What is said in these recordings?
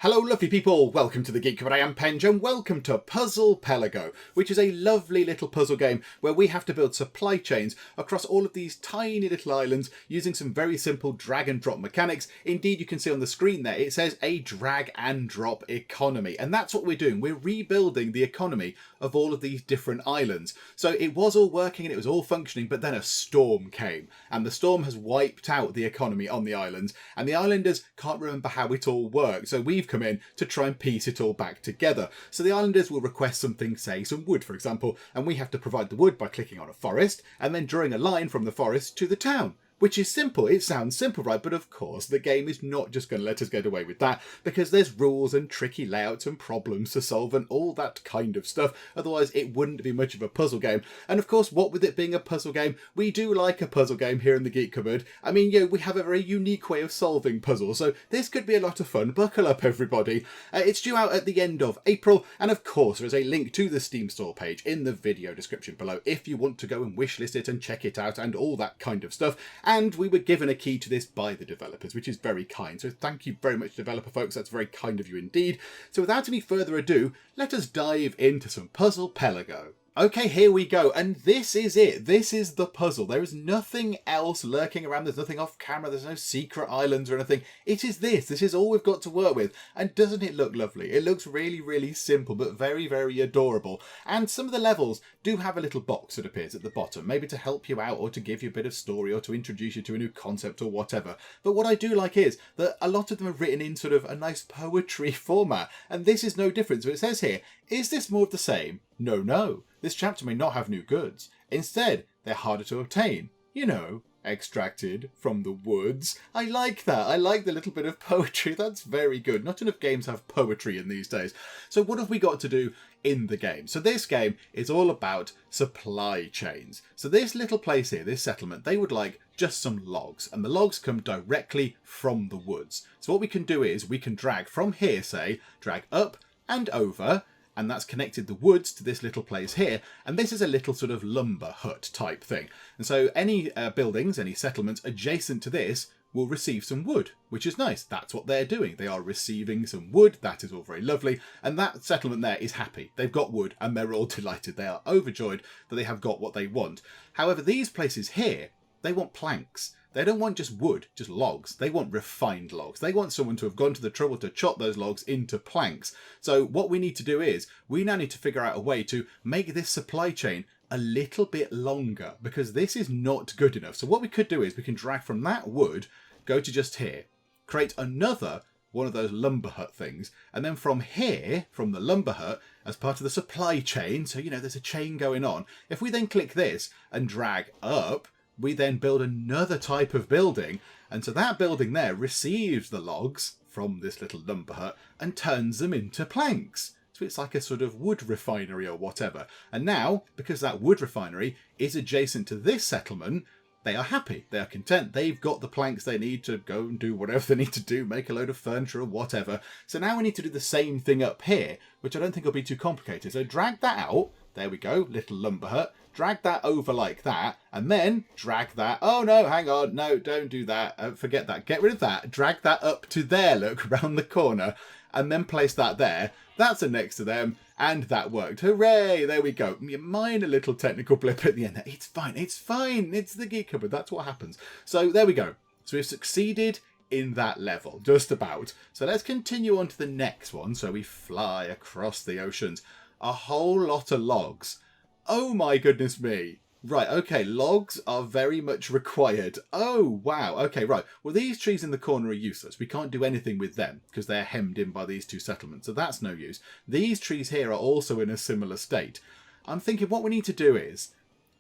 Hello lovely people, welcome to the Geek Cupboard. I am Penj and welcome to Puzzle Pelago, which is a lovely little puzzle game where we have to build supply chains across all of these tiny little islands using some very simple drag and drop mechanics. Indeed, you can see on the screen there, it says a drag and drop economy. And that's what we're doing. We're rebuilding the economy of all of these different islands. So it was all working and it was all functioning, but then a storm came. And the storm has wiped out the economy on the islands. And the islanders can't remember how it all worked. So we've come in to try and piece it all back together. So the islanders will request something, say some wood for example, and we have to provide the wood by clicking on a forest and then drawing a line from the forest to the town. Which is simple. It sounds simple, right? But of course, the game is not just going to let us get away with that because there's rules and tricky layouts and problems to solve and all that kind of stuff. Otherwise, it wouldn't be much of a puzzle game. And of course, what with it being a puzzle game, we do like a puzzle game here in the Geek Cupboard. I mean, we have a very unique way of solving puzzles, so this could be a lot of fun. Buckle up, everybody. It's due out at the end of April, and of course, there is a link to the Steam store page in the video description below if you want to go and wishlist it and check it out and all that kind of stuff. And we were given a key to this by the developers, which is very kind. So thank you very much, developer folks. That's very kind of you indeed. So without any further ado, let us dive into some Puzzle Pelago. Okay, here we go. And this is it. This is the puzzle. There is nothing else lurking around. There's nothing off camera. There's no secret islands or anything. It is this. This is all we've got to work with. And doesn't it look lovely? It looks really, really simple, but very, very adorable. And some of the levels do have a little box that appears at the bottom, maybe to help you out or to give you a bit of story or to introduce you to a new concept or whatever. But what I do like is that a lot of them are written in sort of a nice poetry format. And this is no different. So it says here, is this more of the same? No, no. This chapter may not have new goods. Instead, they're harder to obtain. You know, extracted from the woods. I like that. I like the little bit of poetry. That's very good. Not enough games have poetry in these days. So what have we got to do in the game? So this game is all about supply chains. So this little place here, this settlement, they would like just some logs. And the logs come directly from the woods. So what we can do is we can drag from here, say, drag up and over, and that's connected the woods to this little place here. And this is a little sort of lumber hut type thing. And so any buildings, any settlements adjacent to this will receive some wood, which is nice. That's what they're doing. They are receiving some wood. That is all very lovely. And that settlement there is happy. They've got wood and they're all delighted. They are overjoyed that they have got what they want. However, these places here, they want planks. They don't want just wood, just logs. They want refined logs. They want someone to have gone to the trouble to chop those logs into planks. So what we need to do is, we now need to figure out a way to make this supply chain a little bit longer, because this is not good enough. So what we could do is we can drag from that wood, go to just here, create another one of those lumber hut things. And then from here, from the lumber hut, as part of the supply chain, so, there's a chain going on. If we then click this and drag up, we then build another type of building. And so that building there receives the logs from this little lumber hut and turns them into planks. So it's like a sort of wood refinery or whatever. And now, because that wood refinery is adjacent to this settlement, they are happy. They are content. They've got the planks they need to go and do whatever they need to do, make a load of furniture or whatever. So now we need to do the same thing up here, which I don't think will be too complicated. So drag that out. There we go, little lumber hut. Drag that over like that, and then drag that. Oh no, hang on. No, don't do that. Forget that. Get rid of that. Drag that up to there, look, round the corner, and then place that there. That's a next to them, and that worked. Hooray! There we go. Minor little technical blip at the end. It's fine. It's fine. It's the Geek Cupboard. That's what happens. So there we go. So we've succeeded in that level, just about. So let's continue on to the next one. So we fly across the oceans. A whole lot of logs. Oh my goodness me. Right, okay, logs are very much required. Oh, wow. Okay, right. Well, these trees in the corner are useless. We can't do anything with them because they're hemmed in by these two settlements, so that's no use. These trees here are also in a similar state. I'm thinking what we need to do is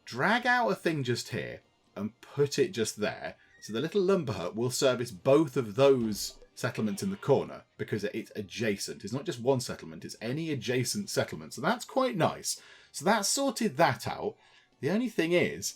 drag out a thing just here and put it just there. So the little lumber hut will service both of those settlements in the corner because it's adjacent. It's not just one settlement, it's any adjacent settlement. So that's quite nice. So that's sorted that out. The only thing is,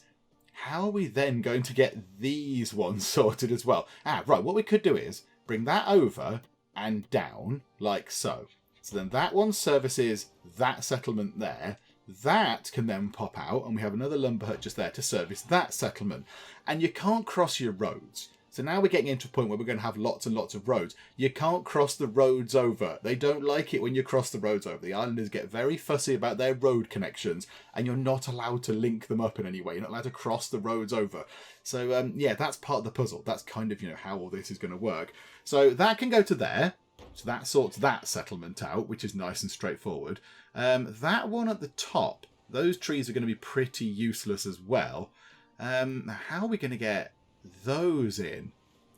how are we then going to get these ones sorted as well? Right, what we could do is bring that over and down like so. So then that one services that settlement there. That can then pop out and we have another lumber hut just there to service that settlement. And you can't cross your roads. So now we're getting into a point where we're going to have lots and lots of roads. You can't cross the roads over. They don't like it when you cross the roads over. The islanders get very fussy about their road connections, and you're not allowed to link them up in any way. You're not allowed to cross the roads over. So, yeah, that's part of the puzzle. That's kind of, how all this is going to work. So that can go to there. So that sorts that settlement out, which is nice and straightforward. That one at the top, those trees are going to be pretty useless as well. Now, how are we going to get those in?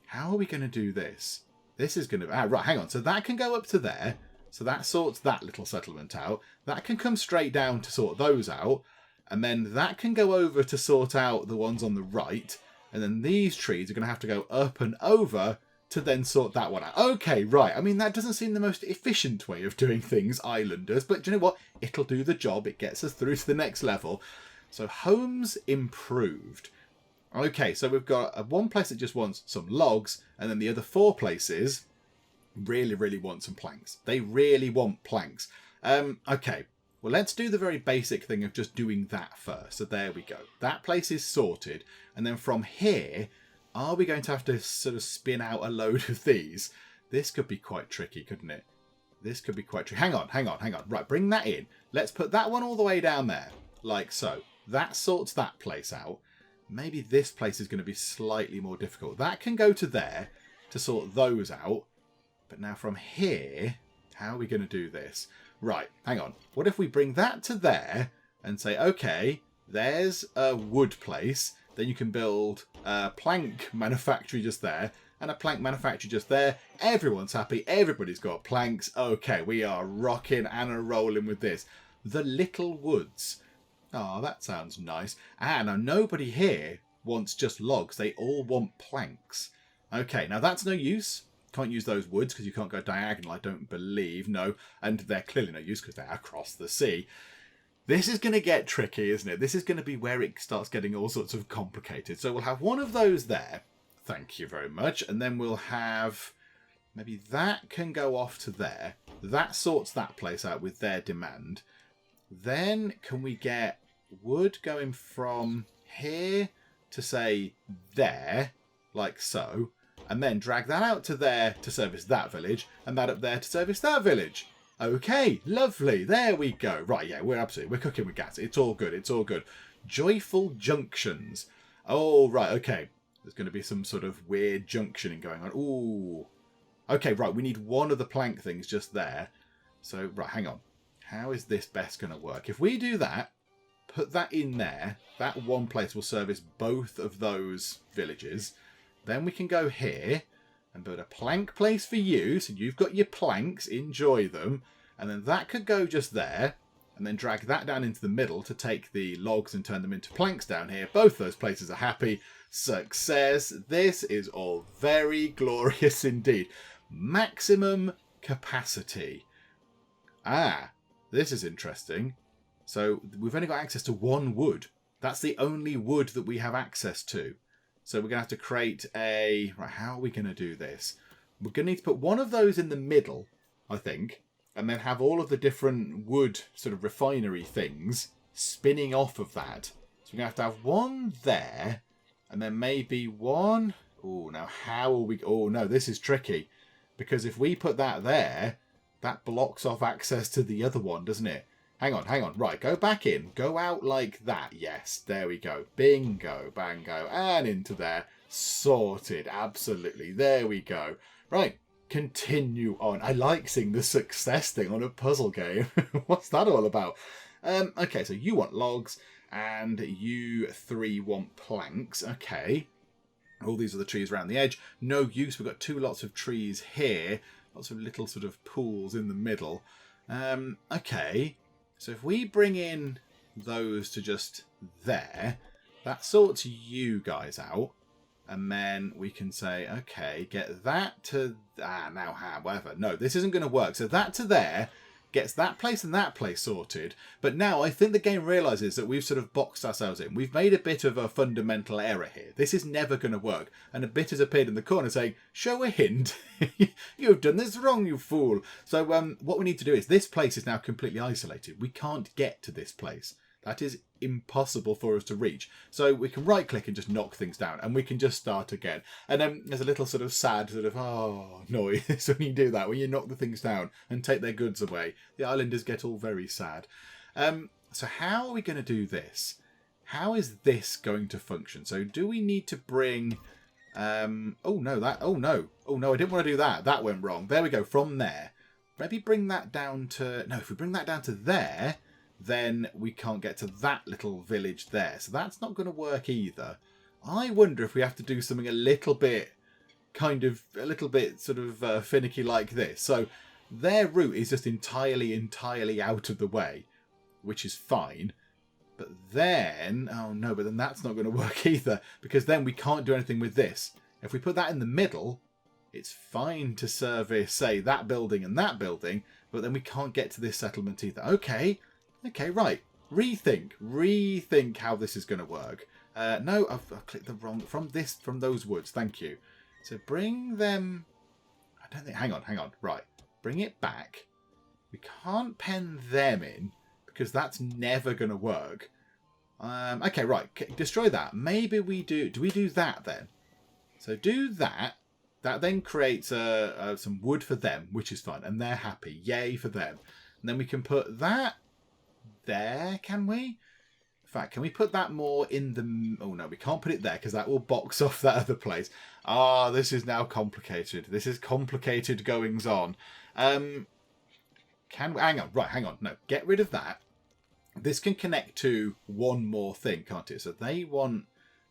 How are we going to do this? This is going to... right, hang on. So that can go up to there. So that sorts that little settlement out. That can come straight down to sort those out. And then that can go over to sort out the ones on the right. And then these trees are going to have to go up and over to then sort that one out. Okay, right. I mean, that doesn't seem the most efficient way of doing things, Islanders. But do you know what? It'll do the job. It gets us through to the next level. So homes improved. Okay, so we've got one place that just wants some logs, and then the other 4 places really, really want some planks. They really want planks. Okay, well, let's do the very basic thing of just doing that first. So there we go. That place is sorted. And then from here, are we going to have to sort of spin out a load of these? This could be quite tricky, couldn't it? This could be quite tricky. Hang on. Right, bring that in. Let's put that one all the way down there, like so. That sorts that place out. Maybe this place is going to be slightly more difficult. That can go to there to sort those out. But now from here, how are we going to do this? Right, hang on. What if we bring that to there and say, okay, there's a wood place. Then you can build a plank manufactory just there and a plank manufactory just there. Everyone's happy. Everybody's got planks. Okay, we are rocking and a-rolling with this. The Little Woods. Oh, that sounds nice. Ah, now nobody here wants just logs. They all want planks. Okay, now that's no use. Can't use those woods because you can't go diagonal, I don't believe. No, and they're clearly no use because they're across the sea. This is going to get tricky, isn't it? This is going to be where it starts getting all sorts of complicated. So we'll have one of those there. Thank you very much. And then we'll have... maybe that can go off to there. That sorts that place out with their demand. Then can we get wood going from here to, say, there, like so, and then drag that out to there to service that village, and that up there to service that village. Okay, lovely. There we go. Right, yeah, we're cooking with gas. It's all good. It's all good. Joyful junctions. Oh, right, okay. There's going to be some sort of weird junctioning going on. Ooh. Okay, right, we need one of the plank things just there. So, right, hang on. How is this best going to work? If we do that, put that in there, that one place will service both of those villages. Then we can go here and build a plank place for you. So you've got your planks, enjoy them. And then that could go just there. And then drag that down into the middle to take the logs and turn them into planks down here. Both those places are happy. Success. This is all very glorious indeed. Maximum capacity. Ah, this is interesting. So we've only got access to one wood. That's the only wood that we have access to. So we're going to have to create a... right, how are we going to do this? We're going to need to put one of those in the middle, I think, and then have all of the different wood sort of refinery things spinning off of that. So we're going to have one there, and then maybe one... oh, now how are we... oh, no, this is tricky. Because if we put that there, that blocks off access to the other one, doesn't it? Hang on. Right, go back in. Go out like that. Yes, there we go. Bingo, bango. And into there. Sorted. Absolutely. There we go. Right, continue on. I like seeing the success thing on a puzzle game. What's that all about? Okay, so you want logs, and you 3 want planks. Okay. All these are the trees around the edge. No use. We've got 2 lots of trees here. Lots of little sort of pools in the middle. Okay. So if we bring in those to just there, that sorts you guys out. And then we can say, okay, get that to... now, however. No, this isn't going to work. So that to there gets that place and that place sorted. But now I think the game realises that we've sort of boxed ourselves in. We've made a bit of a fundamental error here. This is never going to work. And a bit has appeared in the corner saying, show a hint. You've done this wrong, you fool. So what we need to do is this place is now completely isolated. We can't get to this place. That is impossible for us to reach. So we can right click and just knock things down, and we can just start again. And then there's a little sort of sad sort of noise when you do that, when you knock the things down and take their goods away. The islanders get all very sad. So how are we going to do this? How is this going to function? So do we need to bring... I didn't want to do that. That went wrong. There we go, from there. Maybe bring that down to... No, if we bring that down to there, then we can't get to that little village there. So that's not going to work either. I wonder if we have to do something a little bit sort of finicky like this. So their route is just entirely out of the way, which is fine. But then, but then that's not going to work either, because then we can't do anything with this. If we put that in the middle, it's fine to service, say, that building and that building, but then we can't get to this settlement either. Okay, right. Rethink how this is going to work. No, I've clicked the wrong... From those woods, thank you. So bring them... I don't think... Hang on. Right. Bring it back. We can't pen them in, because that's never going to work. Okay, right. Destroy that. Maybe we do... Do we do that then? So do that. That then creates some wood for them, which is fun. And they're happy. Yay for them. And then we can put that there, can we? In fact, can we put that more in the... Oh, no, we can't put it there, because that will box off that other place. This is now complicated. This is complicated goings on. Hang on. No, get rid of that. This can connect to one more thing, can't it? So they want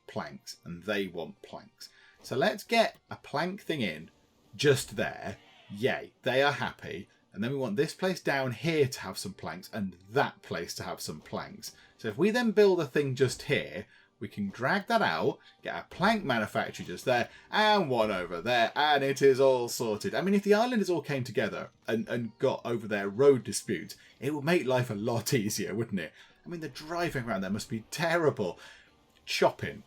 planks and they want planks. So let's get a plank thing in just there. Yay, they are happy. And then we want this place down here to have some planks and that place to have some planks. So if we then build a thing just here, we can drag that out, get a plank manufacturer just there, and one over there, and it is all sorted. I mean, if the islanders all came together and got over their road disputes, it would make life a lot easier, wouldn't it? I mean, the driving around there must be terrible. Chopping.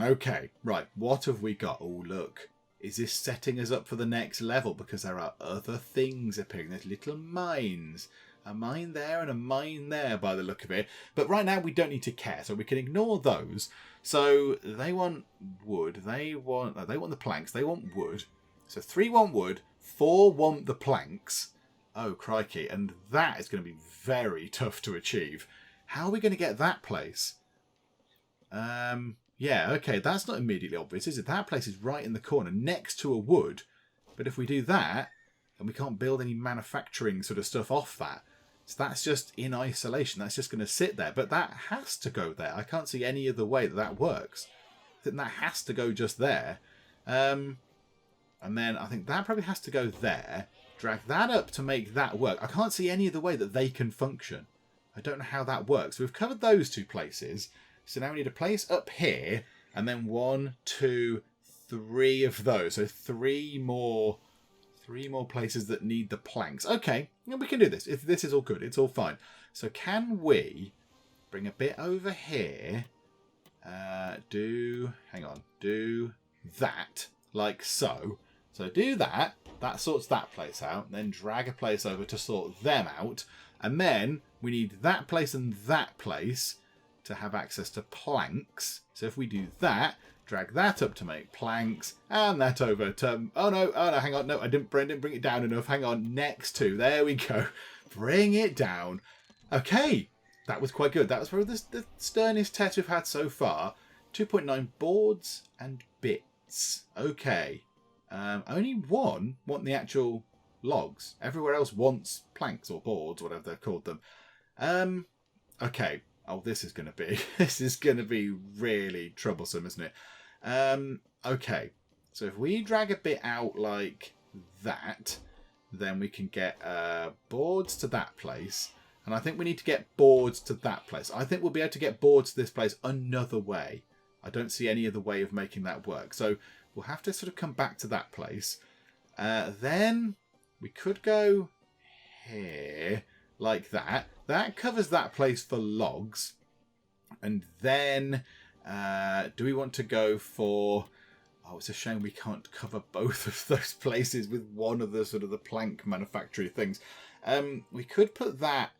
Okay, right, what have we got? Oh, look. Is this setting us up for the next level? Because there are other things appearing. There's little mines. A mine there and a mine there by the look of it. But right now we don't need to care, so we can ignore those. So they want wood. They want the planks. They want wood. So 3 want wood. 4 want the planks. Oh, crikey. And that is going to be very tough to achieve. How are we going to get that place? Yeah, okay, that's not immediately obvious, is it? That place is right in the corner, next to a wood. But if we do that, then we can't build any manufacturing sort of stuff off that. So that's just in isolation. That's just going to sit there. But that has to go there. I can't see any other way that works. I think that has to go just there. And then I think that probably has to go there. Drag that up to make that work. I can't see any other way that they can function. I don't know how that works. We've covered those 2 places. So now we need a place up here, and then 1, 2, 3 of those. So 3 more places that need the planks. Okay, we can do this. This is all good. It's all fine. So can we bring a bit over here? Do that like so. So do that. That sorts that place out. Then drag a place over to sort them out. And then we need that place and that place to have access to planks. So if we do that, drag that up to make planks, and that over to... Oh no, hang on. No, I didn't bring it down enough. Hang on, next to. There we go. Bring it down. Okay, that was quite good. That was probably the sternest test we've had so far. 2.9 boards and bits. Okay. Only 1 want the actual logs. Everywhere else wants planks or boards, whatever they've called them. Okay. Oh, this is going to be really troublesome, isn't it? Okay. So if we drag a bit out like that, then we can get boards to that place. And I think we need to get boards to that place. I think we'll be able to get boards to this place another way. I don't see any other way of making that work. So we'll have to sort of come back to that place. Then we could go here like that. That covers that place for logs. And then do we want to go for... Oh, it's a shame we can't cover both of those places with one of the sort of the plank manufacturing things. We could put that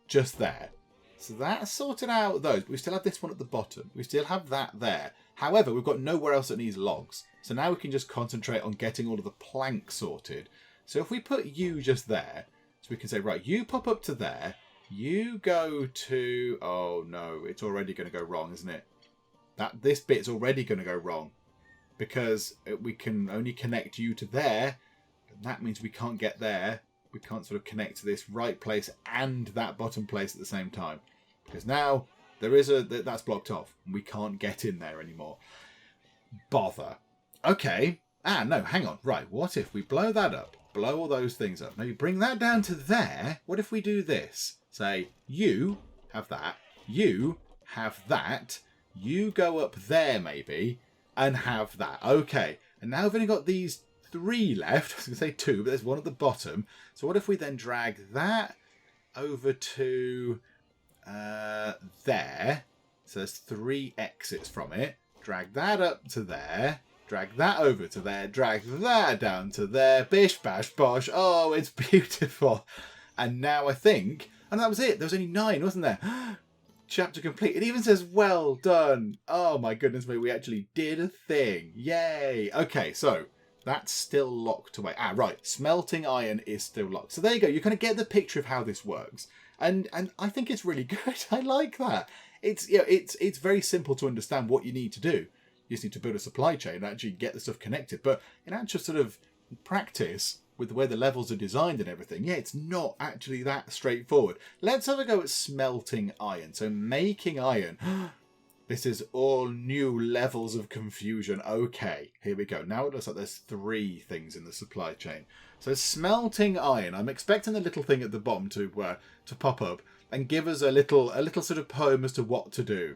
just there. So that's sorted out those. But we still have this one at the bottom. We still have that there. However, we've got nowhere else that needs logs. So now we can just concentrate on getting all of the planks sorted. So if we put you just there, so we can say, right, you pop up to there. You go to... Oh, no, it's already going to go wrong, isn't it? This bit's already going to go wrong. Because we can only connect you to there. And that means we can't get there. We can't sort of connect to this right place and that bottom place at the same time. Because now there is that's blocked off. And we can't get in there anymore. Bother. Okay. No, hang on. Right, what if we blow that up? Blow all those things up. Maybe bring that down to there. What if we do this? Say, you have that. You have that. You go up there maybe and have that. Okay. And now we've only got these 3 left. I was going to say 2, but there's one at the bottom. So what if we then drag that over to there? So there's 3 exits from it. Drag that up to there. Drag that over to there. Drag that down to there. Bish, bash, bosh. Oh, it's beautiful. And now I think... And that was it. There was only 9, wasn't there? Chapter complete. It even says, well done. Oh, my goodness me. We actually did a thing. Yay. Okay, so... That's still locked away. Right. Smelting iron is still locked. So there you go. You kind of get the picture of how this works. And I think it's really good. I like that. It's very simple to understand what you need to do. You just need to build a supply chain and actually get the stuff connected. But in actual sort of practice, with the way the levels are designed and everything, it's not actually that straightforward. Let's have a go at smelting iron. So making iron... This is all new levels of confusion. Okay, here we go. Now it looks like there's 3 things in the supply chain. So smelting iron. I'm expecting the little thing at the bottom to pop up and give us a little sort of poem as to what to do.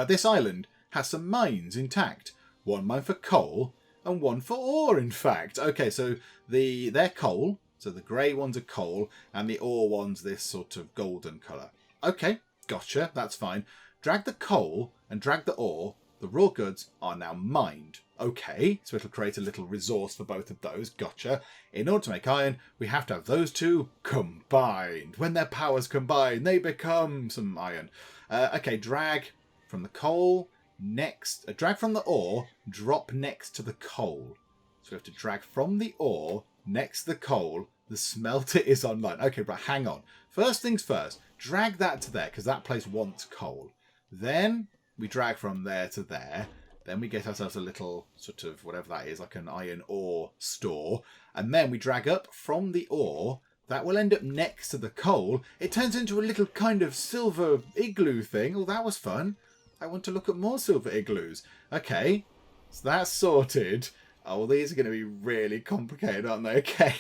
This island has some mines intact. 1 mine for coal and 1 for ore, in fact. Okay, so they're coal. So the grey ones are coal and the ore one's this sort of golden colour. Okay, gotcha. That's fine. Drag the coal and drag the ore. The raw goods are now mined. Okay, so it'll create a little resource for both of those. Gotcha. In order to make iron, we have to have those 2 combined. When their powers combine, they become some iron. Okay, drag from the coal next. Drag from the ore, drop next to the coal. So we have to drag from the ore next to the coal. The smelter is online. Okay, but hang on. First things first, drag that to there because that place wants coal. Then we drag from there to there. Then we get ourselves a little sort of whatever that is, like an iron ore store. And then we drag up from the ore. That will end up next to the coal. It turns into a little kind of silver igloo thing. Oh, that was fun. I want to look at more silver igloos. Okay, so that's sorted. Oh, well, these are going to be really complicated, aren't they? Okay.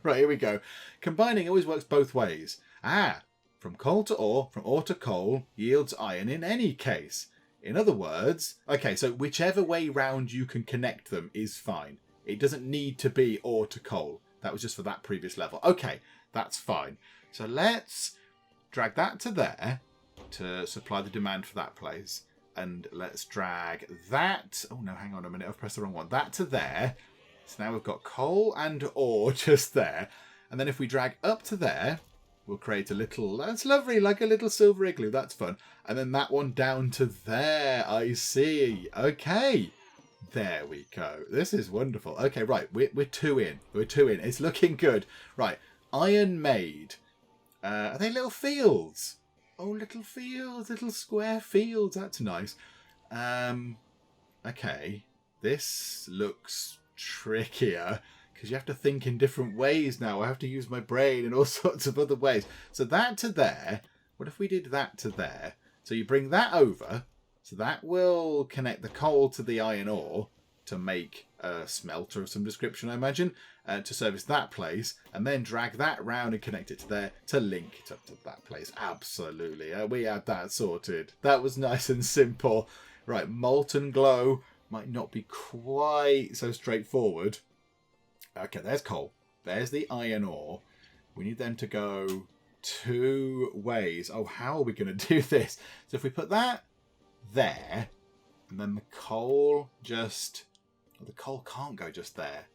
Right, here we go. Combining always works both ways. From coal to ore, from ore to coal, yields iron in any case. In other words, okay, so whichever way round you can connect them is fine. It doesn't need to be ore to coal. That was just for that previous level. Okay, that's fine. So let's drag that to there to supply the demand for that place. And let's drag that... Oh, no, hang on a minute. I've pressed the wrong one. That to there. So now we've got coal and ore just there. And then if we drag up to there... We'll create a little... That's lovely, like a little silver igloo. That's fun. And then that one down to there. I see. Okay. There we go. This is wonderful. Okay, right. We're 2 in. We're 2 in. It's looking good. Right. Iron made. Are they little fields? Oh, little fields. Little square fields. That's nice. Okay. This looks trickier. Because you have to think in different ways now. I have to use my brain in all sorts of other ways. So that to there. What if we did that to there? So you bring that over. So that will connect the coal to the iron ore to make a smelter of some description, I imagine, to service that place. And then drag that round and connect it to there to link it up to that place. Absolutely. We had that sorted. That was nice and simple. Right, molten glow might not be quite so straightforward. Okay, there's coal. There's the iron ore. We need them to go 2 ways. Oh, how are we going to do this? So if we put that there, and then the coal just... Oh, the coal can't go just there.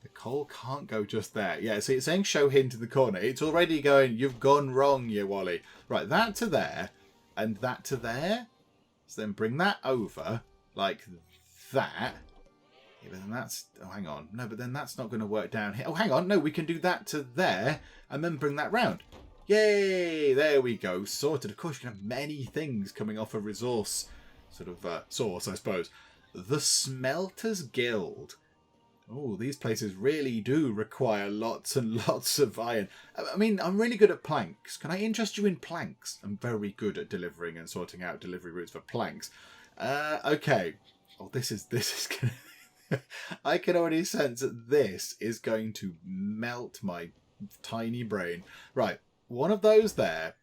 The coal can't go just there. Yeah, so it's saying show hint in the corner. It's already going, you've gone wrong, you Wally. Right, that to there, and that to there. So then bring that over, like that. Yeah, but then that's... Oh, hang on. No, but then that's not going to work down here. Oh, hang on. No, we can do that to there, and then bring that round. Yay! There we go. Sorted. Of course, you can have many things coming off a resource sort of source, I suppose. The Smelters Guild. Oh, these places really do require lots and lots of iron. I mean, I'm really good at planks. Can I interest you in planks? I'm very good at delivering and sorting out delivery routes for planks. Okay. Oh, this is going to... I can already sense that this is going to melt my tiny brain. Right, one of those there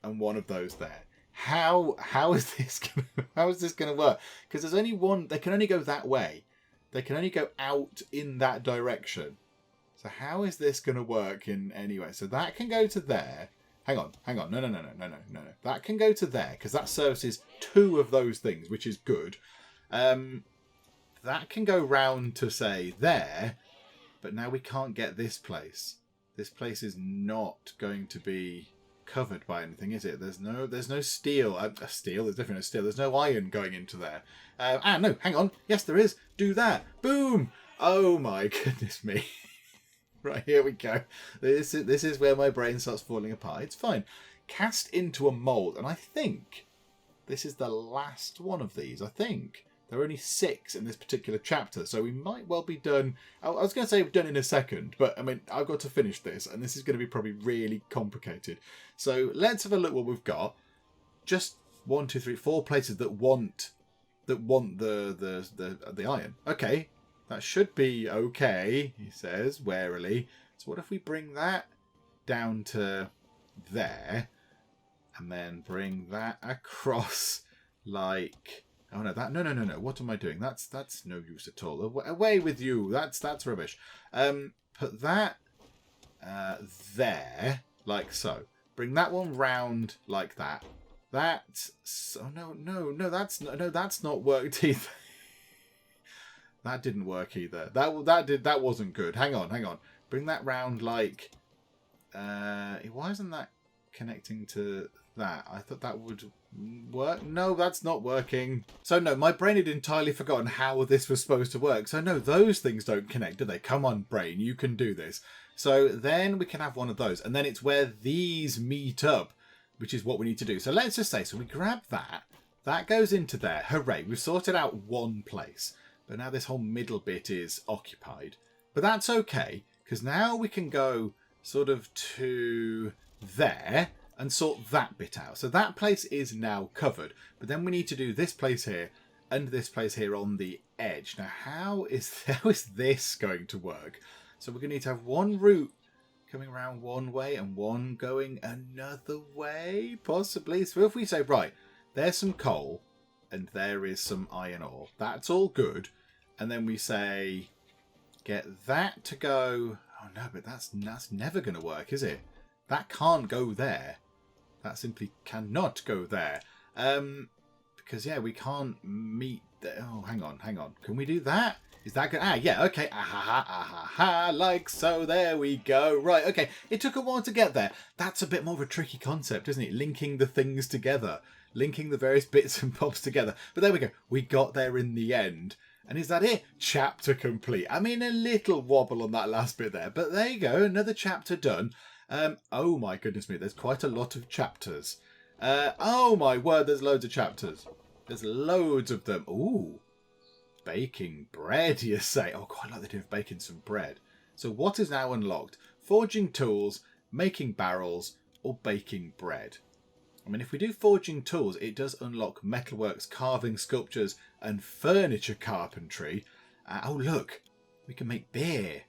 and one of those there. How is this going to work? Because there's only one. They can only go that way. They can only go out in that direction. So how is this going to work in any way? So that can go to there. Hang on. No. That can go to there because that services two of those things, which is good. That can go round to, say, there. But now we can't get this place. This place is not going to be covered by anything, is it? There's no steel. Steel? There's definitely no steel. There's no iron going into there. No, hang on. Yes, there is. Do that. Boom! Oh my goodness me. Right, here we go. This is where my brain starts falling apart. It's fine. Cast into a mould. And I think this is the last one of these. I think. There are only 6 in this particular chapter, so we might well be done. I was going to say we're done in a second, but I mean, I've got to finish this, and this is going to be probably really complicated. So let's have a look what we've got. Just 1, 2, 3, 4 places that want the iron. Okay, that should be okay, he says warily. So what if we bring that down to there, and then bring that across like... Oh no! No! What am I doing? That's no use at all. Away with you! That's rubbish. Put that there, like so. Bring that one round like that. That's that's not worked either. That didn't work either. That wasn't good. Hang on. Bring that round like. Why isn't that connecting to that? I thought that would work. No, that's not working. So no, my brain had entirely forgotten how this was supposed to work. So no, those things don't connect, do they? Come on, brain, you can do this. So then we can have one of those, and then it's where these meet up, which is what we need to do. So let's just say, so we grab that goes into there. Hooray, we've sorted out one place, but now this whole middle bit is occupied. But that's okay, because now we can go sort of to there and sort that bit out. So that place is now covered. But then we need to do this place here and this place here on the edge. Now, how is this going to work? So we're going to need to have one route coming around one way and one going another way, possibly. So if we say, right, there's some coal and there is some iron ore. That's all good. And then we say, get that to go... Oh, no, but that's never going to work, is it? That can't go there. That simply cannot go there. Because, yeah, we can't meet... Oh, hang on. Can we do that? Is that good? Ah, yeah, okay. Like so. There we go. Right, okay. It took a while to get there. That's a bit more of a tricky concept, isn't it? Linking the things together. Linking the various bits and bobs together. But there we go. We got there in the end. And is that it? Chapter complete. I mean, a little wobble on that last bit there. But there you go. Another chapter done. Oh my goodness me, there's quite a lot of chapters. Oh my word, there's loads of chapters. There's loads of them. Ooh, baking bread, you say? Oh, quite like the idea of baking some bread. So what is now unlocked? Forging tools, making barrels, or baking bread? I mean, if we do forging tools, it does unlock metalworks, carving, sculptures, and furniture carpentry. Oh, look, we can make beer.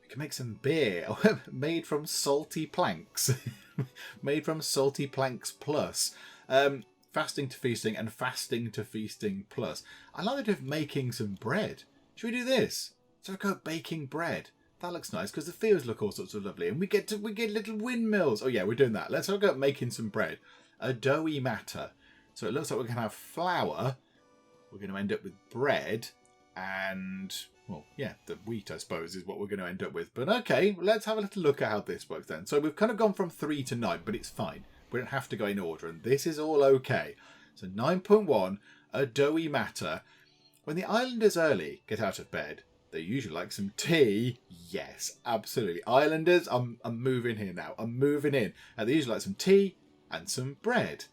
Can make some beer made from salty planks. Made from salty planks plus. Fasting to feasting and fasting to feasting plus. I like the idea of making some bread. Should we do this? So I go baking bread. That looks nice because the fields look all sorts of lovely, and we get little windmills. Oh yeah, we're doing that. Let's have a go at making some bread. A doughy matter. So it looks like we're going to have flour. We're going to end up with bread and... well, yeah, the wheat, I suppose, is what we're going to end up with. But okay, let's have a little look at how this works then. So we've kind of gone from 3 to 9, but it's fine. We don't have to go in order, and this is all okay. So 9.1, a doughy matter. When the islanders early get out of bed, they usually like some tea. Yes, absolutely. Islanders, I'm moving here now. I'm moving in. And they usually like some tea and some bread.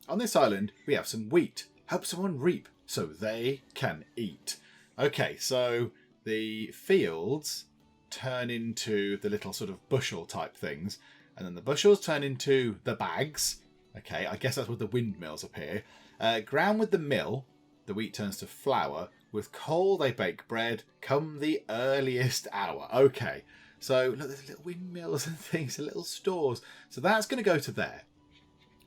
On this island, we have some wheat. Help someone reap so they can eat. Okay, so the fields turn into the little sort of bushel type things. And then the bushels turn into the bags. Okay, I guess that's where the windmills appear. Ground with the mill, the wheat turns to flour. With coal, they bake bread. Come the earliest hour. Okay, so look, there's little windmills and things, little stores. So that's going to go to there.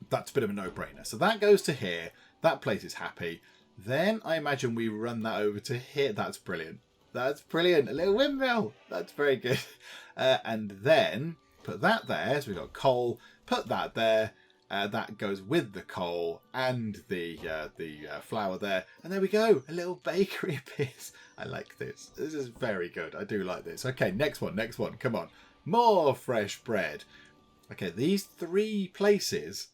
That's a bit of a no-brainer. So that goes to here. That place is happy. Then I imagine we run that over to here. That's brilliant. That's brilliant. A little windmill. That's very good. And then put that there. So we've got coal. Put that there. That goes with the coal and the flour there. And there we go. A little bakery appears. I like this. This is very good. I do like this. Okay, next one. Come on. More fresh bread. Okay, these 3 places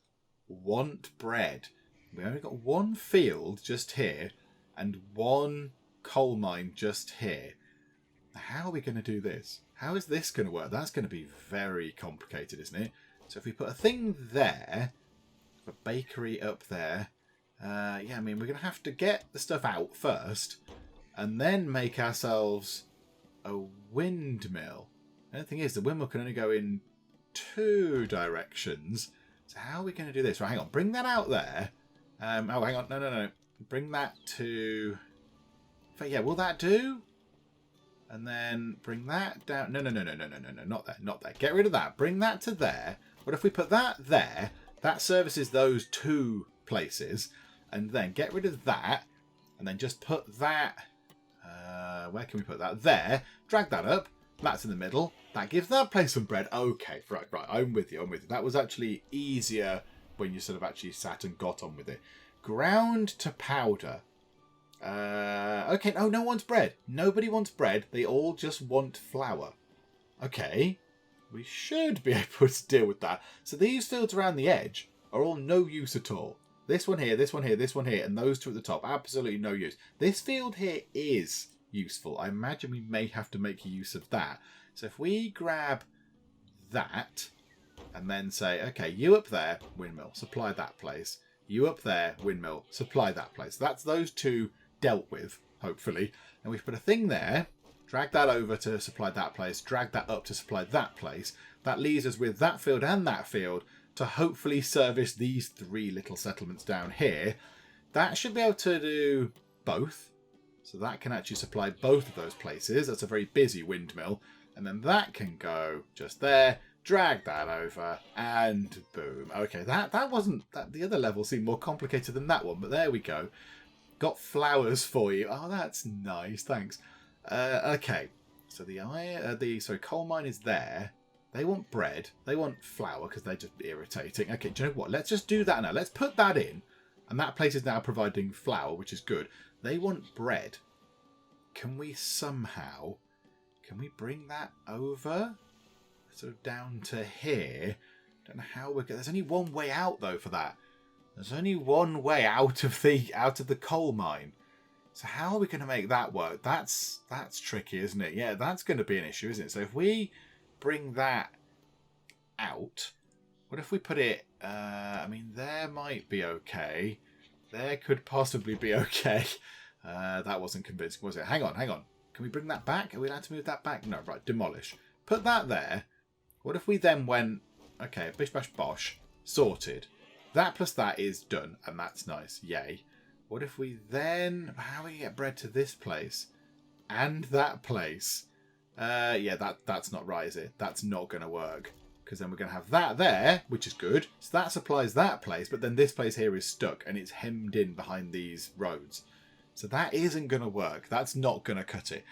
want bread. We only got 1 field just here and 1 coal mine just here. How are we going to do this? How is this going to work? That's going to be very complicated, isn't it? So if we put a thing there, a bakery up there, yeah, I mean, we're going to have to get the stuff out first and then make ourselves a windmill. And the thing is, the windmill can only go in 2 directions. So how are we going to do this? Right, hang on. Bring that out there. Oh, hang on. No. Bring that to... But yeah, will that do? And then bring that down. No. Not there. Get rid of that. Bring that to there. What if we put that there? That services those 2 places. And then get rid of that. And then just put that... where can we put that? There. Drag that up. That's in the middle. That gives that place some bread. Okay, right. I'm with you. That was actually easier when you sort of actually sat and got on with it. Ground to powder. Okay, no one's bread. Nobody wants bread. They all just want flour. Okay, we should be able to deal with that. So these fields around the edge are all no use at all. This one here, this one here, this one here, and those 2 at the top, absolutely no use. This field here is useful. I imagine we may have to make use of that. So if we grab that and then say, okay, you up there, windmill, supply that place. You up there, windmill, supply that place. That's those 2 dealt with, hopefully. And we've put a thing there, drag that over to supply that place, drag that up to supply that place. That leaves us with that field and that field to hopefully service these 3 little settlements down here. That should be able to do both. So that can actually supply both of those places. That's a very busy windmill. And then that can go just there. Drag that over and boom. Okay, that wasn't... the other level seemed more complicated than that one, but there we go. Got flowers for you. Oh, that's nice. Thanks. Okay, so the coal mine is there. They want bread. They want flour because they're just irritating. Okay, do you know what? Let's just do that now. Let's put that in. And that place is now providing flour, which is good. They want bread. Can we somehow... Can we bring that over? Sort of down to here. Don't know how we're... There's only one way out, though, for that. There's only one way out of the coal mine. So how are we going to make that work? That's tricky, isn't it? Yeah, that's going to be an issue, isn't it? So if we bring that out, what if we put it... I mean, there might be okay. There could possibly be okay. That wasn't convincing, was it? Hang on. Can we bring that back? Are we allowed to move that back? No, right, demolish. Put that there. What if we then went... Okay, bish bash bosh. Sorted. That plus that is done, and that's nice. Yay. What if we then... How do we get bread to this place? And that place? Yeah, that's not right, is it? That's not going to work. Because then we're going to have that there, which is good. So that supplies that place, but then this place here is stuck, and it's hemmed in behind these roads. So that isn't going to work. That's not going to cut it.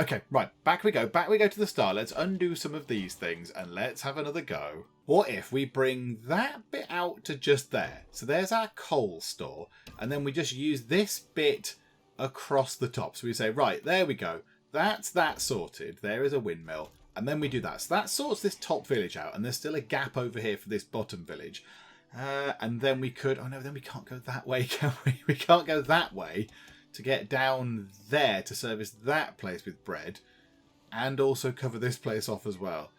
Okay, right. Back we go. Back we go to the start. Let's undo some of these things, and let's have another go. What if we bring that bit out to just there? So there's our coal store, and then we just use this bit across the top. So we say, right, there we go. That's that sorted. There is a windmill. And then we do that. So that sorts this top village out. And there's still a gap over here for this bottom village. And then we could... Oh, no, then we can't go that way, can we? We can't go that way to get down there to service that place with bread. And also cover this place off as well.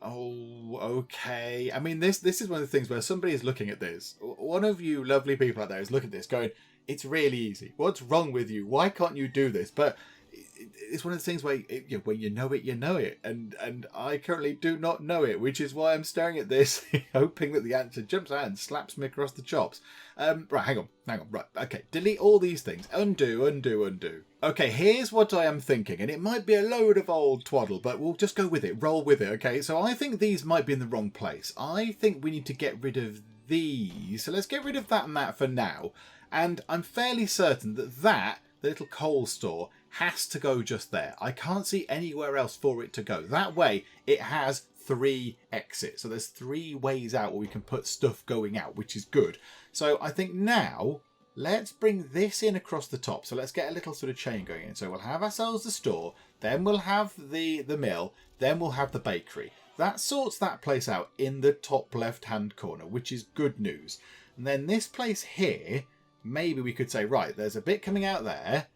Oh, okay. I mean, this is one of the things where somebody is looking at this. One of you lovely people out there is looking at this going, it's really easy. What's wrong with you? Why can't you do this? But it's one of the things where when you know it, you know it. And I currently do not know it, which is why I'm staring at this, hoping that the answer jumps out and slaps me across the chops. Right, hang on. Right, okay. Delete all these things. Undo. Okay, here's what I am thinking. And it might be a load of old twaddle, but we'll just go with it. Roll with it, okay? So I think these might be in the wrong place. I think we need to get rid of these. So let's get rid of that and that for now. And I'm fairly certain that the little coal store, has to go just there. I can't see anywhere else for it to go. That way, it has 3 exits. So there's 3 ways out where we can put stuff going out, which is good. So I think now, let's bring this in across the top. So let's get a little sort of chain going in. So we'll have ourselves the store, then we'll have the mill, then we'll have the bakery. That sorts that place out in the top left-hand corner, which is good news. And then this place here, maybe we could say, right, there's a bit coming out there.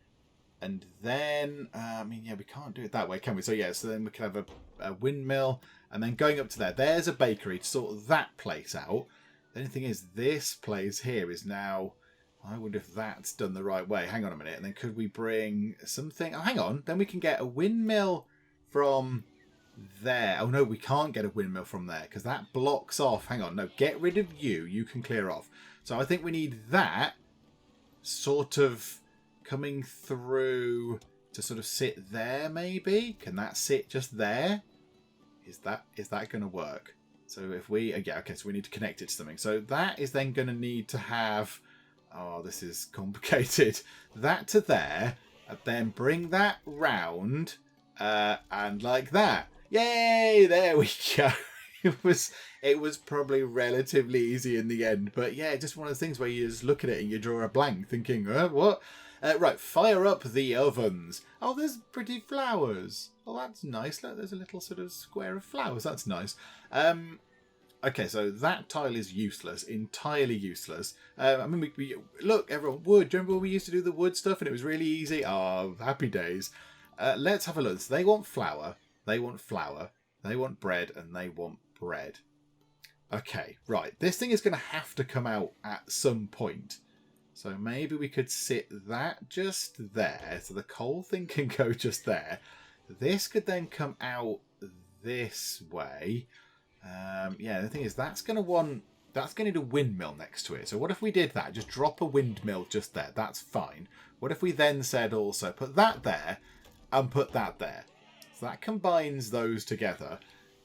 And then, we can't do it that way, can we? So, so then we can have a windmill. And then going up to there, there's a bakery to sort that place out. The only thing is, this place here is now... I wonder if that's done the right way. Hang on a minute. And then could we bring something... Oh, hang on. Then we can get a windmill from there. Oh, no, we can't get a windmill from there because that blocks off. Hang on. No, get rid of you. You can clear off. So I think we need that sort of... coming through to sort of sit there, maybe? Can that sit just there? Is that going to work? So if we... so we need to connect it to something. So that is then going to need to have... Oh, this is complicated. That to there, and then bring that round, and like that. Yay! There we go. It was probably relatively easy in the end. But yeah, just one of the things where you just look at it and you draw a blank thinking, what? Right, fire up the ovens. Oh, there's pretty flowers. Oh, that's nice. Look, there's a little sort of square of flowers. That's nice. Okay, so that tile is useless. Entirely useless. We look, everyone, wood. Do you remember when we used to do the wood stuff and it was really easy? Oh, happy days. Let's have a look. So they want flour. They want flour. They want bread. And they want bread. Okay, right. This thing is going to have to come out at some point. So maybe we could sit that just there. So the coal thing can go just there. This could then come out this way. The thing is, that's going to need a windmill next to it. So what if we did that? Just drop a windmill just there. That's fine. What if we then said also put that there and put that there? So that combines those together.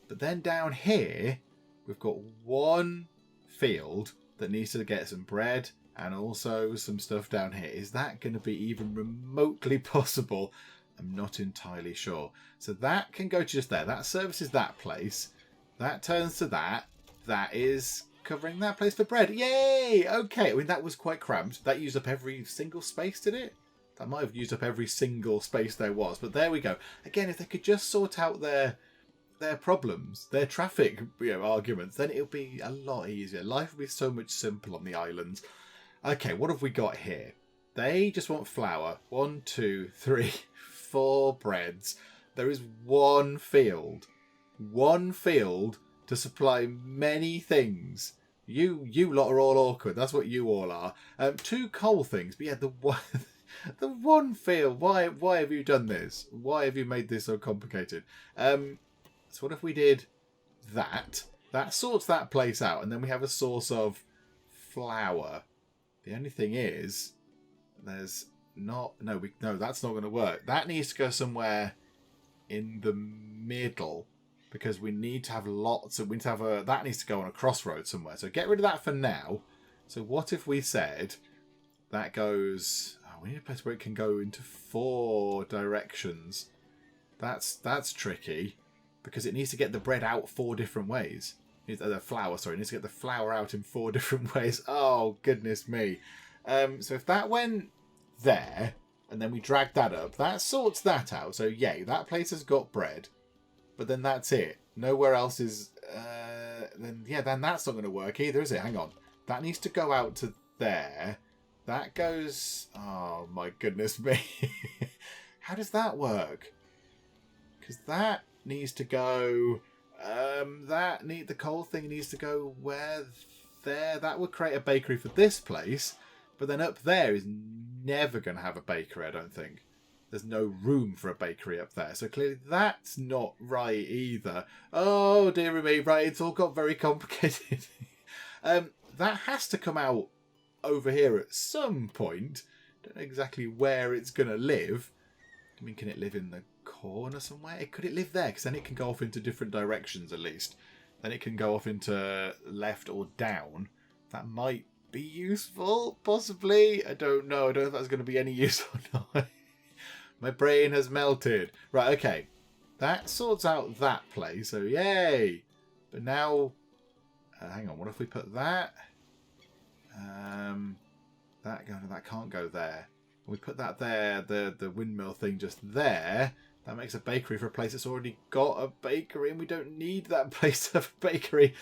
But then down here, we've got one field that needs to get some bread and also some stuff down here. Is that going to be even remotely possible? I'm not entirely sure. So that can go to just there. That services that place. That turns to that. That is covering that place for bread. Yay! Okay. I mean, that was quite cramped. That used up every single space, did it? That might have used up every single space there was. But there we go. Again, if they could just sort out their problems, their traffic arguments, then it'll be a lot easier. Life will be so much simpler on the islands. Okay, what have we got here? They just want flour. 1, 2, 3, 4 breads. There is one field. One field to supply many things. You lot are all awkward. That's what you all are. 2 coal things. But yeah, the one field. Why have you done this? Why have you made this so complicated? So what if we did that? That sorts that place out. And then we have a source of flour. The only thing is, there's not... No, that's not going to work. That needs to go somewhere in the middle. Because we need to have lots of... that needs to go on a crossroad somewhere. So get rid of that for now. So what if we said that goes... Oh, we need a place where it can go into 4 directions. That's tricky. Because it needs to get the bread out 4 different ways. The flour, sorry. It needs to get the flour out in 4 different ways. Oh, goodness me. So if that went there... and then we drag that up. That sorts that out. So yay, that place has got bread. But then that's it. Nowhere else is... then that's not going to work either, is it? Hang on. That needs to go out to there. That goes... Oh, my goodness me. How does that work? Because that needs to go... the coal thing needs to go where... There. That would create a bakery for this place. But then up there is never going to have a bakery, I don't think. There's no room for a bakery up there. So clearly that's not right either. Oh, dear me. Right, it's all got very complicated. That has to come out over here at some point. Don't know exactly where it's going to live. I mean, can it live in the corner somewhere? Could it live there? Because then it can go off into different directions at least. Then it can go off into left or down. That might be useful, possibly. I don't know. I don't know if that's going to be any use or not. My brain has melted. Right, okay. That sorts out that place, so yay. But now... hang on, what if we put that? That can't go there. We put that there, the windmill thing just there. That makes a bakery for a place that's already got a bakery, and we don't need that place to have a bakery.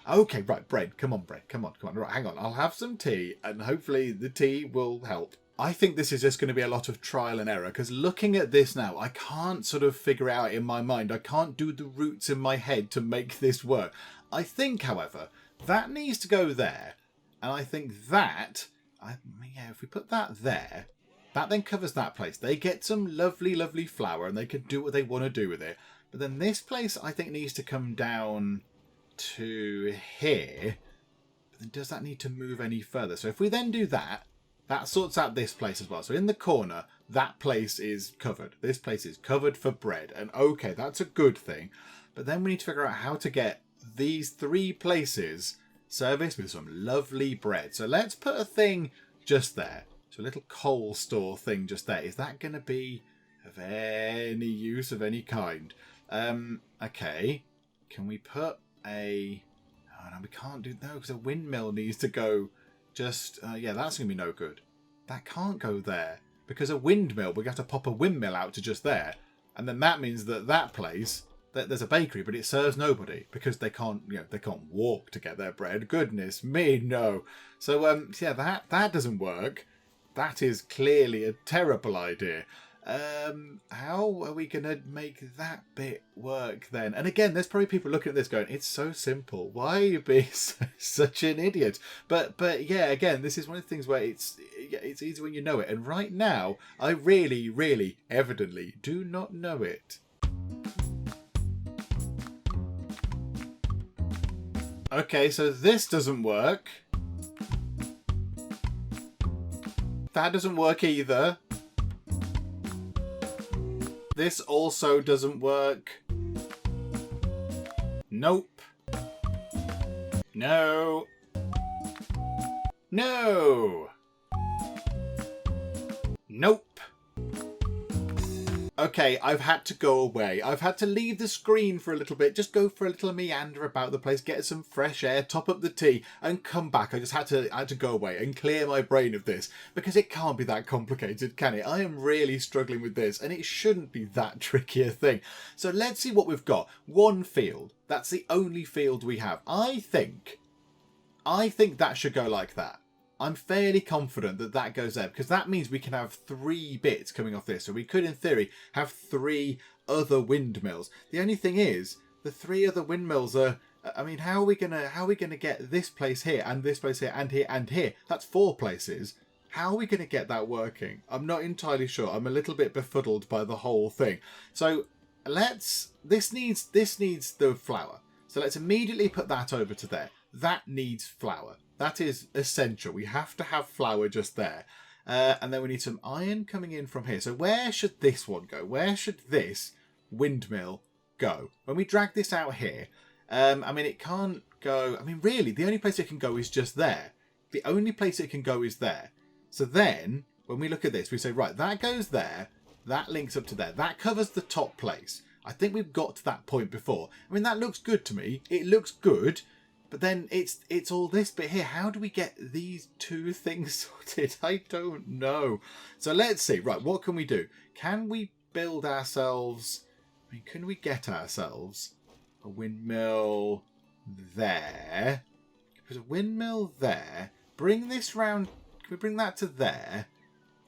Okay, right, bread. Come on, bread. Come on. Right, hang on. I'll have some tea, and hopefully the tea will help. I think this is just going to be a lot of trial and error, because looking at this now, I can't sort of figure out in my mind. I can't do the roots in my head to make this work. I think, however, that needs to go there. And I think that, if we put that there, that then covers that place. They get some lovely, lovely flour, and they can do what they want to do with it. But then this place, I think, needs to come down to here. But then does that need to move any further? So if we then do that, that sorts out this place as well. So in the corner, that place is covered. This place is covered for bread. And okay, that's a good thing. But then we need to figure out how to get these three places serviced with some lovely bread. So let's put a thing just there. So a little coal store thing just there. Is that going to be of any use of any kind? Okay. Can we put a... Oh, no, we can't do... No, because a windmill needs to go... Just, yeah, that's going to be no good. That can't go there. Because a windmill, we're going to have to pop a windmill out to just there. And then that means that place, that there's a bakery, but it serves nobody. Because they can't, they can't walk to get their bread. Goodness me, no. So, yeah, that doesn't work. That is clearly a terrible idea. How are we going to make that bit work then? And again, there's probably people looking at this going, it's so simple. Why are you being such an idiot? But yeah, again, this is one of the things where it's easy when you know it. And right now, I really, really evidently do not know it. Okay, so this doesn't work. That doesn't work either. This also doesn't work. Nope. No. No. Nope. Okay, I've had to go away. I've had to leave the screen for a little bit, just go for a little meander about the place, get some fresh air, top up the tea, and come back. I just had to go away and clear my brain of this, because it can't be that complicated, can it? I am really struggling with this, and it shouldn't be that tricky a thing. So let's see what we've got. One field. That's the only field we have. I think that should go like that. I'm fairly confident that that goes there, because that means we can have 3 bits coming off this. So we could, in theory, have 3 other windmills. The only thing is, the 3 other windmills are... I mean, how are we gonna get this place here, and this place here, and here, and here? That's 4 places. How are we going to get that working? I'm not entirely sure. I'm a little bit befuddled by the whole thing. So this needs the flour. So let's immediately put that over to there. That needs flour. That is essential. We have to have flour just there. And then we need some iron coming in from here. So where should this one go? Where should this windmill go? When we drag this out here, I mean, it can't go... I mean, really, the only place it can go is just there. The only place it can go is there. So then, when we look at this, we say, right, that goes there. That links up to there. That covers the top place. I think we've got to that point before. I mean, that looks good to me. It looks good. But then it's all this bit here. How do we get these two things sorted? I don't know. So let's see. Right, what can we do? Can we build ourselves... I mean, can we get ourselves a windmill there? There's a windmill there. Bring this round. Can we bring that to there?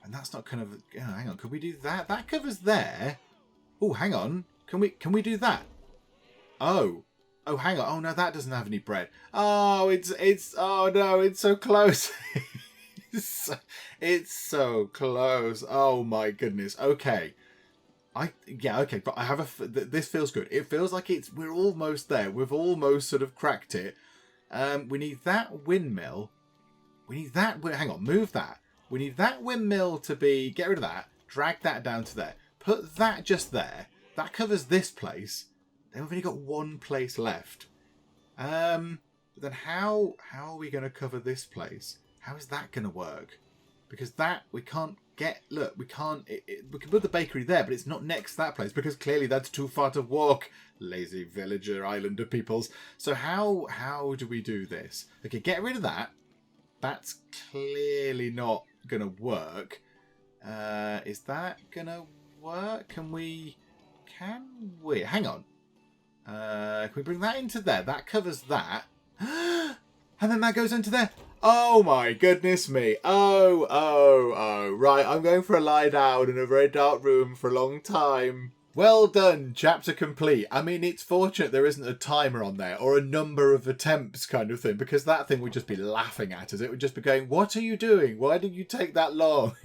And that's not kind of... Oh, hang on. Could we do that? That covers there. Oh, hang on. Can we do that? Oh, hang on. Oh, no, that doesn't have any bread. Oh, oh, no, it's so close. it's so close. Oh, my goodness. Okay. Okay, but I have this feels good. It feels like we're almost there. We've almost sort of cracked it. We need that windmill. We need that. Hang on, move that. We need that windmill to be... Get rid of that. Drag that down to there. Put that just there. That covers this place. Then we've only got one place left. Then how are we going to cover this place? How is that going to work? Because that we can't get... Look, we can't... we can put the bakery there, but it's not next to that place because clearly that's too far to walk. Lazy villager islander peoples. So how do we do this? Okay, get rid of that. That's clearly not going to work. Is that going to work? Can we... Hang on. Can we bring that into there? That covers that. And then that goes into there. Oh my goodness me. Oh. Right, I'm going for a lie down in a very dark room for a long time. Well done, chapter complete. I mean, it's fortunate there isn't a timer on there or a number of attempts kind of thing, because that thing would just be laughing at us. It would just be going, what are you doing? Why did you take that long?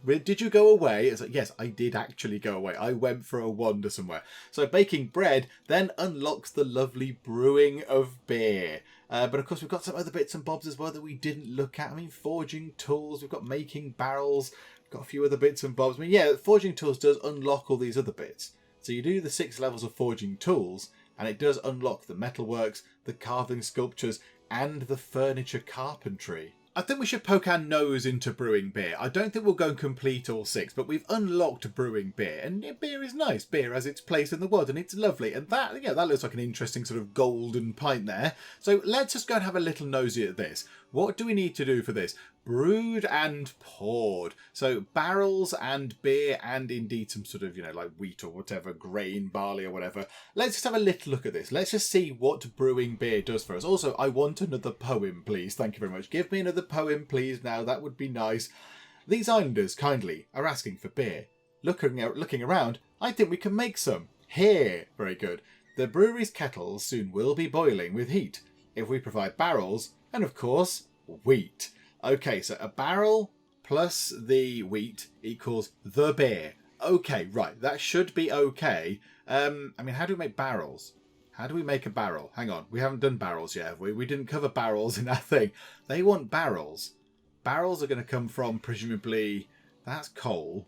Did you go away? It's like, yes, I did actually go away. I went for a wander somewhere. So baking bread then unlocks the lovely brewing of beer. But of course, we've got some other bits and bobs as well that we didn't look at. I mean, forging tools. We've got making barrels. Got a few other bits and bobs. I mean, yeah, forging tools does unlock all these other bits. So you do the 6 levels of forging tools, and it does unlock the metalworks, the carving sculptures, and the furniture carpentry. I think we should poke our nose into brewing beer. I don't think we'll go and complete all 6, but we've unlocked brewing beer, and beer is nice. Beer has its place in the world, and it's lovely. And that looks like an interesting sort of golden pint there. So let's just go and have a little nosy at this. What do we need to do for this? Brewed and poured. So barrels and beer and indeed some sort of, like wheat or whatever, grain, barley or whatever. Let's just have a little look at this. Let's just see what brewing beer does for us. Also, I want another poem, please. Thank you very much. Give me another poem, please, now. That would be nice. These islanders kindly are asking for beer. Looking around, I think we can make some. Here. Very good. The brewery's kettles soon will be boiling with heat if we provide barrels and, of course, wheat. Okay, so a barrel plus the wheat equals the beer. Okay, right. That should be okay. I mean, how do we make barrels? How do we make a barrel? Hang on. We haven't done barrels yet, have we? We didn't cover barrels in our thing. They want barrels. Barrels are going to come from, presumably, that's coal.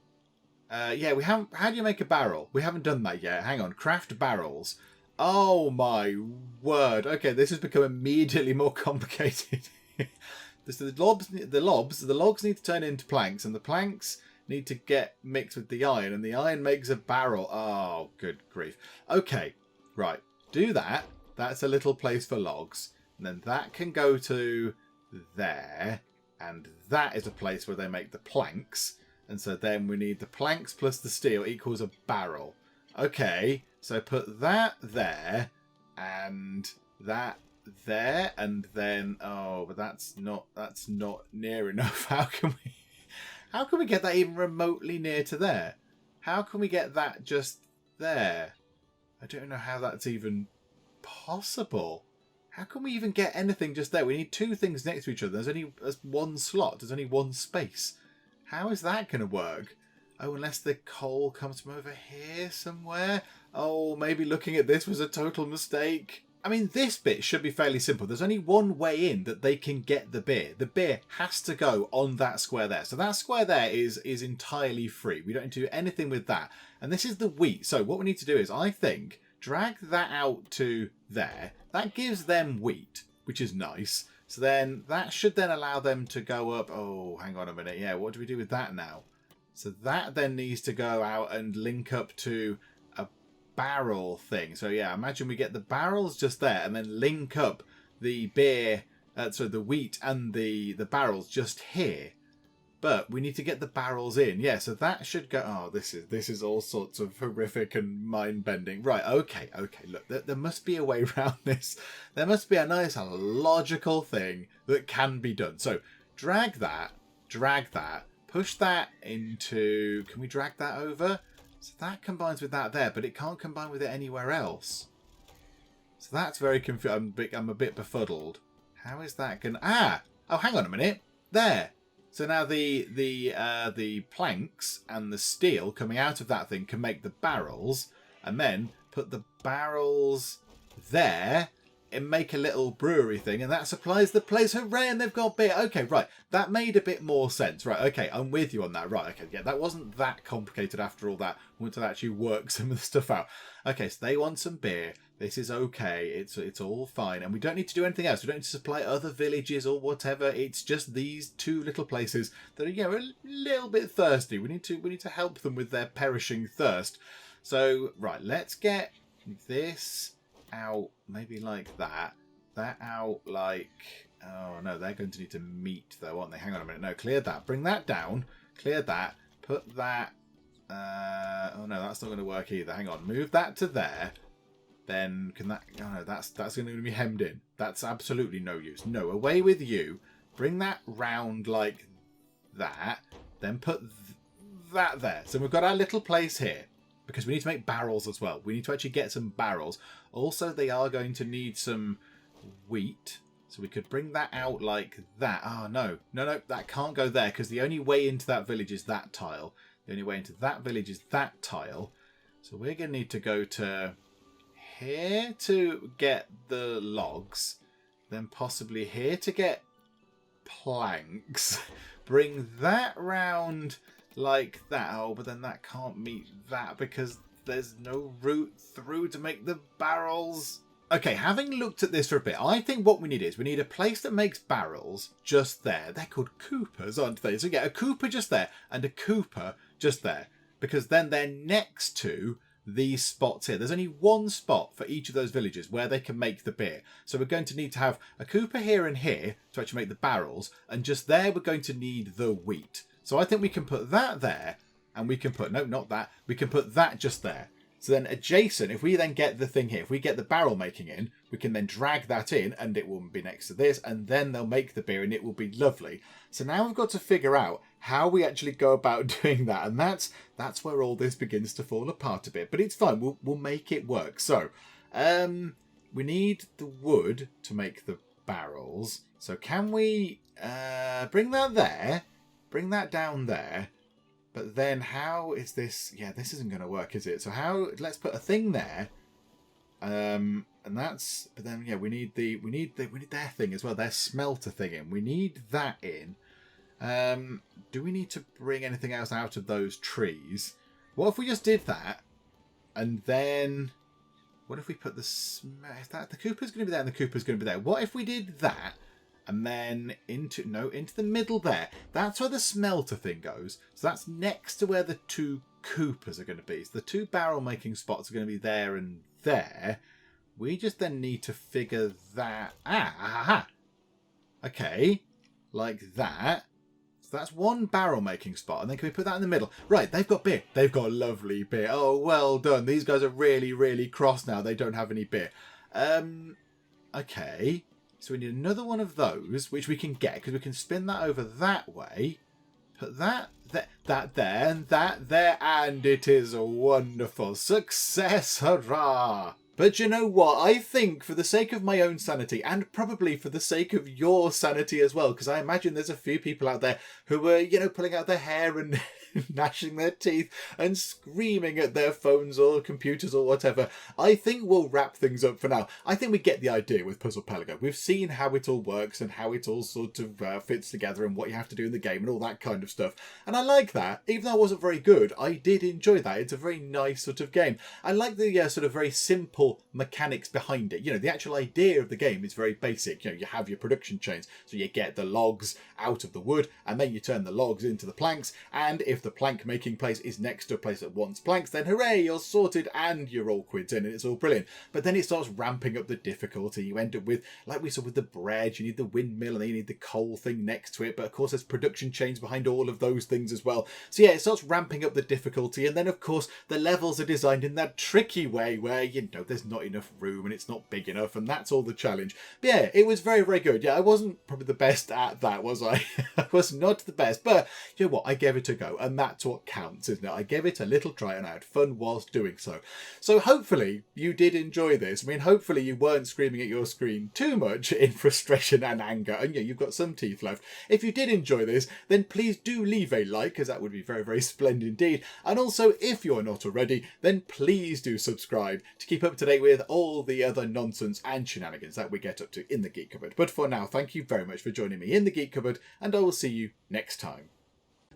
Yeah, we haven't... How do you make a barrel? We haven't done that yet. Hang on. Craft barrels. Oh, my word. Okay, this has become immediately more complicated. So the logs need to turn into planks, and the planks need to get mixed with the iron, and the iron makes a barrel. Oh, good grief. Okay, right. Do that. That's a little place for logs. And then that can go to there, and that is a place where they make the planks. And so then we need the planks plus the steel equals a barrel. Okay, so put that there, and that there, and then but that's not near enough. How can we get that even remotely near to there? How can we get that just there? I don't know how that's even possible. How can we even get anything just there? We need 2 things next to each other. There's one slot. There's only one space. How is that going to work? Oh, unless the coal comes from over here somewhere. Oh, maybe looking at this was a total mistake. I mean, this bit should be fairly simple. There's only one way in that they can get the beer. The beer has to go on that square there. So that square there is entirely free. We don't need to do anything with that. And this is the wheat. So what we need to do is, I think, drag that out to there. That gives them wheat, which is nice. So then that should then allow them to go up. Oh, hang on a minute. Yeah, what do we do with that now? So that then needs to go out and link up to a barrel thing. So yeah, imagine we get the barrels just there and then link up the beer, so the wheat and the barrels just here. But we need to get the barrels in. Yeah, so that should go... Oh, this is all sorts of horrific and mind-bending. Right, okay. Look, there must be a way around this. There must be a nice logical thing that can be done. So drag that, push that into... Can we drag that over? So that combines with that there, but it can't combine with it anywhere else. So that's very confusing. I'm a bit befuddled. How is that going to... Oh, hang on a minute. There. So now the planks and the steel coming out of that thing can make the barrels, and then put the barrels there and make a little brewery thing, and that supplies the place. Hooray, and they've got beer. Okay, right. That made a bit more sense. Right, okay, I'm with you on that. Right, okay, yeah, that wasn't that complicated after all that. I wanted to actually work some of the stuff out. Okay, so they want some beer. This is okay. It's all fine. And we don't need to do anything else. We don't need to supply other villages or whatever. It's just these two little places that are, you know, a little bit thirsty. We need to help them with their perishing thirst. So, right, let's get this out maybe like that. That out like... Oh, no, they're going to need to meet, though, aren't they? Hang on a minute. No, clear that. Bring that down. Clear that. Put that... oh, no, that's not going to work either. Hang on. Move that to there. Then can that... Oh, no, that's going to be hemmed in. That's absolutely no use. No, away with you. Bring that round like that. Then put that there. So we've got our little place here. Because we need to make barrels as well. We need to actually get some barrels. Also, they are going to need some wheat. So we could bring that out like that. Oh, no. No, that can't go there. Because the only way into that village is that tile. The only way into that village is that tile. So we're going to need to go to... here to get the logs, then possibly here to get planks. Bring that round like that. Oh, but then that can't meet that because there's no route through to make the barrels. Okay, having looked at this for a bit, I think what we need is we need a place that makes barrels just there. They're called coopers, aren't they? So yeah, a cooper just there and a cooper just there, because then they're next to these spots here. There's only one spot for each of those villages where they can make the beer. So we're going to need to have a cooper here and here to actually make the barrels, and just there we're going to need the wheat. So I think we can put that there, and we can put, no, not that, we can put that just there. So then adjacent, if we then get the thing here, if we get the barrel making in, we can then drag that in and it will be next to this, and then they'll make the beer and it will be lovely. So now we've got to figure out how we actually go about doing that, and that's where all this begins to fall apart a bit. But it's fine, we'll make it work. So we need the wood to make the barrels. So can we bring that there, bring that down there? But then how is this? Yeah, this isn't going to work, is it? So how? Let's put a thing there, and that's. But then yeah, we need their thing as well. Their smelter thing in. We need that in. Do we need to bring anything else out of those trees? What if we just did that, and then what if we put the the cooper's going to be there and the cooper's going to be there? What if we did that? And then into the middle there. That's where the smelter thing goes. So that's next to where the two coopers are going to be. So the two barrel making spots are going to be there and there. We just then need to figure that out. Okay. Like that. So that's one barrel making spot. And then can we put that in the middle? Right, they've got beer. They've got lovely beer. Oh, well done. These guys are really, really cross now. They don't have any beer. Okay. So we need another one of those, which we can get, because we can spin that over that way. Put that there, and that there, and it is a wonderful success. Hurrah! But you know what? I think for the sake of my own sanity, and probably for the sake of your sanity as well, because I imagine there's a few people out there who are, pulling out their hair and gnashing their teeth and screaming at their phones or computers or whatever. I think we'll wrap things up for now. I think we get the idea with Puzzle Pelago. We've seen how it all works and how it all sort of fits together and what you have to do in the game and all that kind of stuff. And I like that. Even though I wasn't very good, I did enjoy that. It's a very nice sort of game. I like the sort of very simple simple mechanics behind it. You know, the actual idea of the game is very basic. You know, you have your production chains, so you get the logs out of the wood, and then you turn the logs into the planks, and if the plank making place is next to a place that wants planks, then hooray, you're sorted and you're all quids in, and it's all brilliant. But then it starts ramping up the difficulty. You end up with, like we saw with the bread, you need the windmill, and then you need the coal thing next to it, but of course there's production chains behind all of those things as well. So yeah, it starts ramping up the difficulty, and then of course the levels are designed in that tricky way where, you know, there's not enough room and it's not big enough, and that's all the challenge. But yeah, it was very, very good. Yeah, I wasn't probably the best at that, was I? I was not the best, but you know what, I gave it a go, and that's what counts, isn't it? I gave it a little try and I had fun whilst doing so. So hopefully you did enjoy this. I mean, hopefully you weren't screaming at your screen too much in frustration and anger, and yeah, you've got some teeth left. If you did enjoy this, then please do leave a like, because that would be very, very splendid indeed. And also, if you're not already, then please do subscribe to keep up to date with all the other nonsense and shenanigans that we get up to in the Geek Cupboard. But for now, thank you very much for joining me in the Geek Cupboard, and I will see you next time.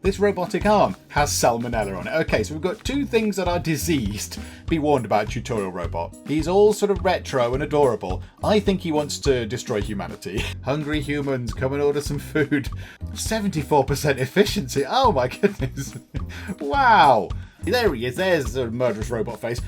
This robotic arm has salmonella on it. Okay, so we've got two things that are diseased. Be warned about Tutorial Robot. He's all sort of retro and adorable. I think he wants to destroy humanity. Hungry humans, come and order some food. 74% efficiency. Oh my goodness. Wow. There he is. There's a murderous robot face.